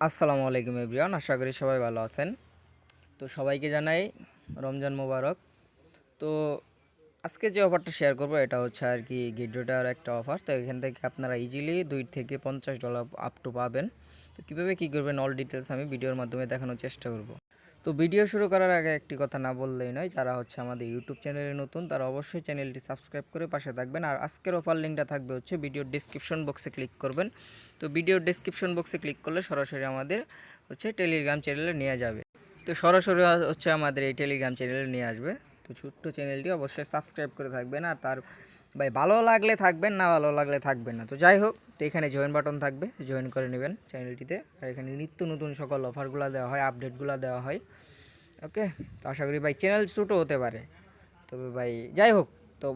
আসসালামু আলাইকুম এভরিওয়ান, আশা করি সবাই ভালো আছেন। তো সবাইকে জানাই রমজান মোবারক। তো আজকে যে অফারটা শেয়ার করব এটা হচ্ছে আর কি গিড্ডোটার একটা অফার। তো এখান থেকে আপনারা ইজিলি $2 থেকে $50 আপ টু পাবেন। তো কীভাবে কী করবেন অল ডিটেলস আমি ভিডিওর মাধ্যমে দেখানোর চেষ্টা করব। তো ভিডিও শুরু করার আগে একটি কথা না বললেই নয়, যারা হচ্ছে আমাদের ইউটিউব চ্যানেলে নতুন তারা অবশ্যই চ্যানেলটি সাবস্ক্রাইব করে পাশে থাকবেন। আর আজকের অফার লিঙ্কটা থাকবে হচ্ছে ভিডিওর ডিসক্রিপশন বক্সে ক্লিক করবেন। তো ভিডিওর ডিসক্রিপশন বক্সে ক্লিক করলে সরাসরি আমাদের হচ্ছে টেলিগ্রাম চ্যানেলে নিয়ে যাবে। তো সরাসরি হচ্ছে আমাদের এই টেলিগ্রাম চ্যানেলে নিয়ে আসবে। তো ছোট্ট চ্যানেলটি অবশ্যই সাবস্ক্রাইব করে থাকবেন। আর তার ভাই ভালো লাগলে থাকবেন, না ভালো লাগলে থাকবেন না। তো যাই হোক, তো এখানে জয়েন বাটন থাকবে, জয়েন করে নেবেন চ্যানেলটিতে। আর এখানে নিত্য নতুন সকল অফারগুলো দেওয়া হয়, আপডেটগুলো দেওয়া হয়। ওকে, তো আশা করি ভাই চ্যানেল ছোটো হতে পারে, তবে ভাই যাই হোক, তো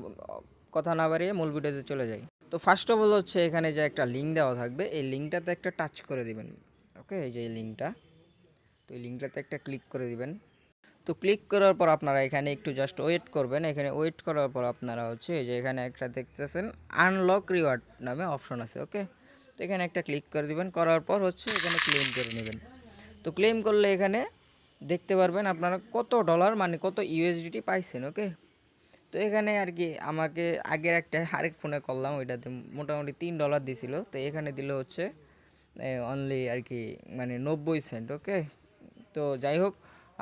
কথা না বাড়িয়ে মূল ভিডিওতে চলে যাই। তো ফার্স্ট অফ অল হচ্ছে এখানে যে একটা লিঙ্ক দেওয়া থাকবে, এই লিঙ্কটাতে একটা টাচ করে দিবেন। ওকে, এই যে এই লিঙ্কটা, তো এই লিঙ্কটাতে একটা ক্লিক করে দিবেন। তো ক্লিক করার পর আপনারা এখানে একটু জাস্ট ওয়েট করবেন। এখানে ওয়েট করার পর আপনারা হচ্ছে এই যে এখানে একটা দেখতেছেন আনলক রিওয়ার্ড নামে অপশন আছে। ওকে, তো এখানে একটা ক্লিক করে দিবেন। করার পর হচ্ছে এখানে ক্লেম করে নেবেন। তো ক্লেম করলে এখানে দেখতে পারবেন আপনারা কত ডলার মানে কত ইউএসডিটি পাইছেন। ওকে, তো এখানে আর কি আমাকে আগের একটা আরেক ফোনে করলাম, ওইটাতে মোটামুটি $3 দিছিল। তো এখানে দিল হচ্ছে অনলি আর কি মানে 90 সেন্ট। ওকে, তো যাই হোক,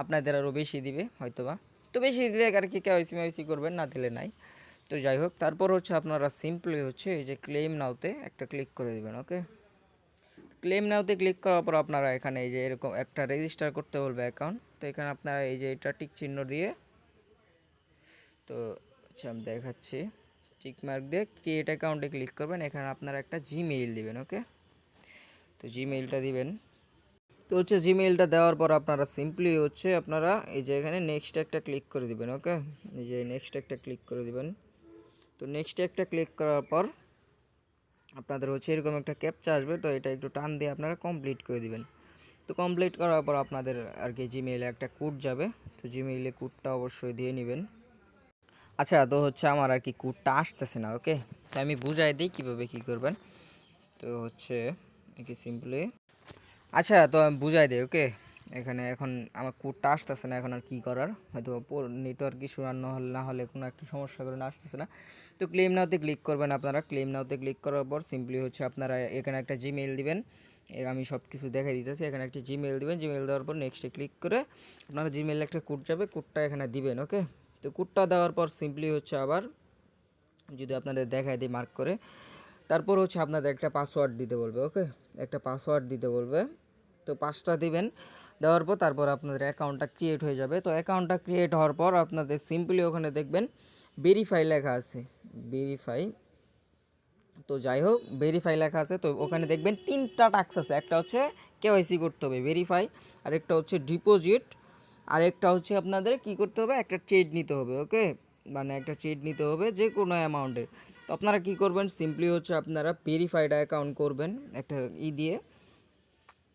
আপনাদের আরও বেশি দিবে হয়তোবা। তো বেশি দিলে আর কি কেওয়াইসি মেওয়াইসি করবেন, না দিলে নাই। তো যাই হোক, তারপর হচ্ছে আপনারা সিম্পলি হচ্ছে এই যে ক্লেম নাওতে একটা ক্লিক করে দেবেন। ওকে, ক্লেম নাওতে ক্লিক করার পর আপনারা এখানে এই যে এরকম একটা রেজিস্টার করতে বলবে অ্যাকাউন্ট। তো এখানে আপনারা এই যে এটা টিক চিহ্ন দিয়ে, তো আচ্ছা আমি দেখাচ্ছি, টিক মার্ক দিয়ে ক্রিয়েট অ্যাকাউন্টে ক্লিক করবেন। এখানে আপনারা একটা জিমেইল দিবেন। ওকে, তো জিমেইলটা দিবেন। তো হচ্ছে জিমেইলটা দেওয়ার পর আপনারা সিম্পলি হচ্ছে আপনারা এই যে এখানে নেক্সট একটা ক্লিক করে দিবেন। ওকে, এই যে নেক্সট একটা ক্লিক করে দিবেন। তো নেক্সট একটা ক্লিক করার পর আপনাদের হচ্ছে এরকম একটা ক্যাপচা আসবে। তো এটা একটু টান দিয়ে আপনারা কমপ্লিট করে দিবেন। তো কমপ্লিট করার পর আপনাদের আর কি জিমেইলে একটা কোড যাবে। তো জিমেইলে কোডটা অবশ্যই দিয়ে নেবেন। আচ্ছা, তো হচ্ছে আমার আর কি কোডটা আসতেছে না। ওকে, তো আমি বুঝাই দিই কীভাবে কী করবেন। তো হচ্ছে কি সিম্পলি, আচ্ছা তো আমি বুঝাই দিই। ওকে, এখানে এখন আমার কোডটা আসতেছে না, এখন আর কী করার, হয়তো নেটওয়ার্ক ইস্যু আর না হলে কোনো একটা সমস্যা করে আসতেছে না। তো ক্লেম নাওতে ক্লিক করবেন আপনারা। ক্লেম নাওতে ক্লিক করার পর সিম্পলি হচ্ছে আপনারা এখানে একটা জিমেইল দিবেন। আমি সব কিছু দেখাই দিতেছি। এখানে একটা জিমেইল দিবেন। জিমেইল দেওয়ার পর নেক্সটে ক্লিক করে আপনারা জিমেইলে একটা কোড যাবে, কোডটা এখানে দিবেন। ওকে, তো কোডটা দেওয়ার পর সিম্পলি হচ্ছে আবার যদি আপনাদের দেখায় দিই মার্ক করে, তারপর হচ্ছে আপনাদের একটা পাসওয়ার্ড দিতে বলবে। ওকে, একটা পাসওয়ার্ড দিতে বলবে। তো 5টা দিবেন। দেওয়ার পর তারপর আপনাদের অ্যাকাউন্টটা ক্রিয়েট হয়ে যাবে। তো অ্যাকাউন্টটা ক্রিয়েট হওয়ার পর আপনাদের সিম্পলি ওখানে দেখবেন ভেরিফাই লেখা আছে, ভেরিফাই। তো যাই হোক, ভেরিফাই লেখা আছে। তো ওখানে দেখবেন 3টা টাস্ক আছে। একটা হচ্ছে কেওয়াইসি করতে হবে, ভেরিফাই। আরেকটা হচ্ছে ডিপোজিট। আরেকটা হচ্ছে আপনাদের কি করতে হবে, একটা ট্রেড নিতে হবে। ওকে, মানে একটা ট্রেড নিতে হবে যে কোনো অ্যামাউন্টের। তো আপনারা কি করবেন, সিম্পলি হচ্ছে আপনারা ভেরিফাইড অ্যাকাউন্ট করবেন একটা দিয়ে,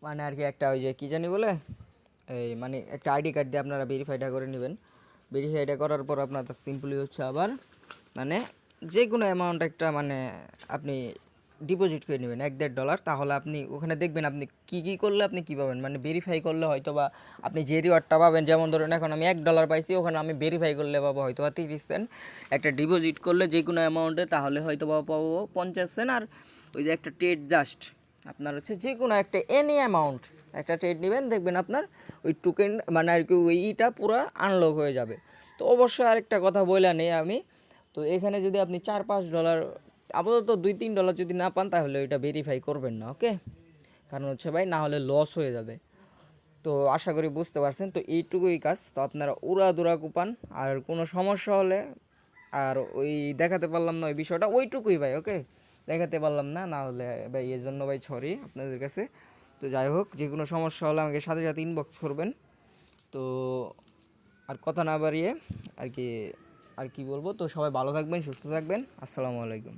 মানে আর কি একটা ওই যে কী জানি বলে, এই মানে একটা আইডি কার্ড দিয়ে আপনারা ভেরিফাইটা করে নেবেন। ভেরিফাইটা করার পর আপনাদের সিম্পলি হচ্ছে আবার মানে যে কোনো অ্যামাউন্ট একটা মানে আপনি ডিপোজিট করে নেবেন $1-1.5। তাহলে আপনি ওখানে দেখবেন আপনি কী করলে আপনি কী পাবেন, মানে ভেরিফাই করলে হয়তো বা আপনি যে রিওয়ার্ডটা পাবেন, যেমন ধরুন এখন আমি $1 পাইছি, ওখানে আমি ভেরিফাই করলে পাবো হয়তো বা 30 সেন্ট। একটা ডিপোজিট করলে যে কোনো অ্যামাউন্টে তাহলে হয়তো বা পাবো 50 সেন্ট। আর ওই যে একটা ট্রেড জাস্ট আপনার হচ্ছে যে কোনো একটা এনি অ্যামাউন্ট একটা ট্রেড নেবেন, দেখবেন আপনার ওই টোকেন মানে আর কি ওইটা পুরো আনলক হয়ে যাবে। তো অবশ্যই আরেকটা কথা বলে নেই আমি, তো এখানে যদি আপনি $4-5 আপাতত $2-3 যদি না পান তাহলে ওইটা ভেরিফাই করবেন না। ওকে, কারণ হচ্ছে ভাই না হলে লস হয়ে যাবে। তো আশা করি বুঝতে পারছেন। তো এইটুকুই কাজ। তো আপনারা উড়াধুরা কুপান, আর কোনো সমস্যা হলে আর ওই দেখাতে পারলাম না ওই বিষয়টা, ওইটুকুই ভাই। ওকে, দেখাতে পারলাম না, না হলে ভাই এর জন্য ভাই সরি আপনাদের কাছে। তো যাই হোক, যে কোনো সমস্যা হলে আমাকে সাথে সাথে ইনবক্স করবেন। তো আর কথা না বাড়িয়ে আর কি বলবো, তো সবাই ভালো থাকবেন, সুস্থ থাকবেন। আসসালামু আলাইকুম।